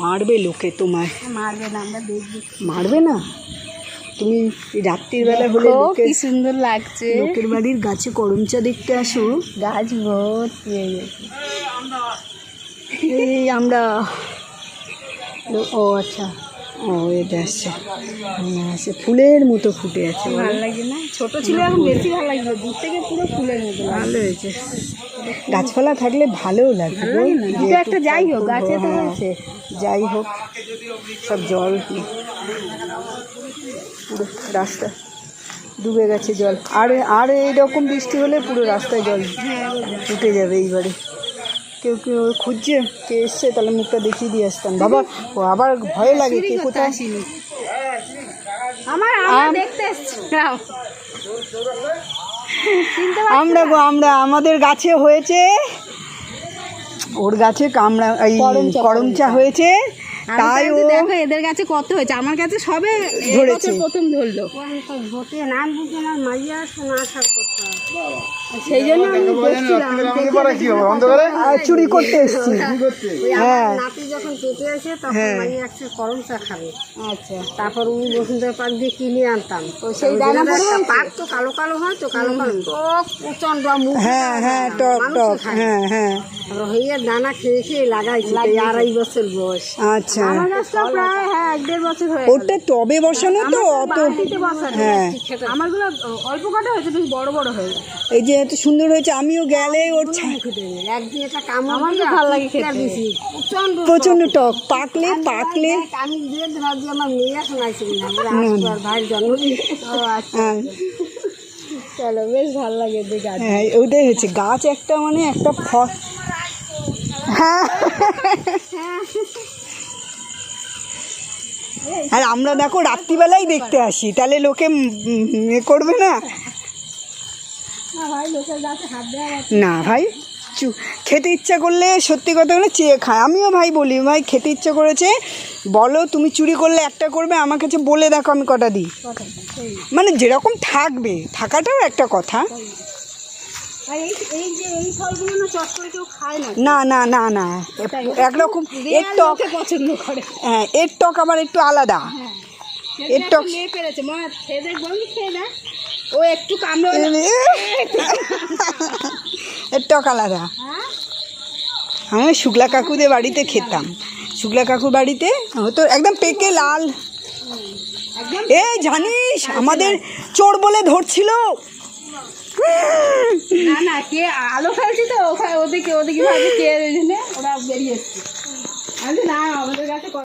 মারবে লোকে তোমায়। মারবে না, আমরা দেখবি। মারবে না? তুমি রাত্রির বেলা হলে কি সুন্দর লাগছে। লোকের বাড়ির গাছে করম চা দেখতে আসো, গাছ ভর্তি হয়ে গেছে। এই আমরা ও আচ্ছা, ও এটা আসছে, সে ফুলের মতো ফুটে আছে। ভালো লাগে না? ছোট ছিল, এখন বেশি ভালো লাগবে। দূর থেকে পুরো ফুলের মতো ভালো হয়েছে। গাছপালা থাকলে ভালোও লাগে। একটা যাই হোক, গাছে তো হয়েছে। যাই হোক, সব জল পুরো রাস্তা ডুবে গেছে জল। আর এইরকম বৃষ্টি হলে পুরো রাস্তায় জল উঠে যাবে। এইবারে কেউ কেউ খুঁজছে, কে এসছে, তাহলে মুখটা দেখিয়ে দিয়ে আসতাম। বাবা ও আবার ভয় লাগে, কে কোথায়। আমরা আমাদের গাছে হয়েছে, ওর গাছে করম চা হয়েছে, তাই ও দেখো এদের কাছে কত হয়েছে, আমার কাছে সবে ধরেছে। প্রথম ধরলো। ভোটে নাম বুঝে না, মাইয়া শোনা আসার কথা। সেই জন্য চুরি করতে এসছি। হ্যাঁ, নাতি যখন পেটে আসে তখন মাইয়া একটা করম চা খাবে। আচ্ছা, তারপর উনি বসুন্ধরা পার্ক দিয়ে কিনে আনতাম। সেই দানা পাক তো কালো কালো হয়, তো কালো কালো টক প্রচন্ড মুখ। হ্যাঁ টক টক, হ্যাঁ হইয়া দানা খেয়ে খেয়ে লাগাইছি, 2.5 বছর বয়স। আচ্ছা, আমার গাছটা প্রায় 1.5 বছর হয়ে ওটা টবে বসানো তো অত। হ্যাঁ, আমারগুলো অল্প কটা হয়েছে, বেশ বড় বড় হয়ে গেছে। এই যে এত সুন্দর হয়েছে, আমিও গেলে ওর একদিন একটা কামড় আমার তো ভালো লাগে খেতে। প্রচন্ড টক, পাকলে আমি দিয়ে ভাবছি আমার মেয়ে শোনাইছিল না, আমার ভাইয়ের জন্মদিন। হ্যাঁ চলো, বেশ ভালো লাগে দেখে। হ্যাঁ, ওটাই হচ্ছে গাছ একটা, মানে একটা ফল। হ্যাঁ, আর আমরা দেখো রাত্রিবেলাই দেখতে আসি, তাহলে লোকে করবে না। না ভাই, খেতে ইচ্ছা করলে সত্যি কথা বলে চেয়ে খায়। আমিও ভাই বলি, ভাই খেতে ইচ্ছা করেছে বলো, তুমি চুরি করলে একটা করবে, আমার কাছে বলে দেখো আমি কটা দিই। মানে যেরকম থাকবে, থাকাটাও একটা কথা। না না না না, একরকম এর টক পছন্দ করে। হ্যাঁ, এর টক আবার একটু আলাদা। এর টক ও একটু কামড়, এর টক আলাদা। আমি শুক্লা কাকুদের বাড়িতে খেতাম, শুক্লা কাকুর বাড়িতে হতো একদম পেকে লাল। এই জানিস আমাদের চোর বলে ধরছিল। না কে আলো ফেলছি তো ওদিকে ভাবে কে, ওরা বেরিয়ে এসছে।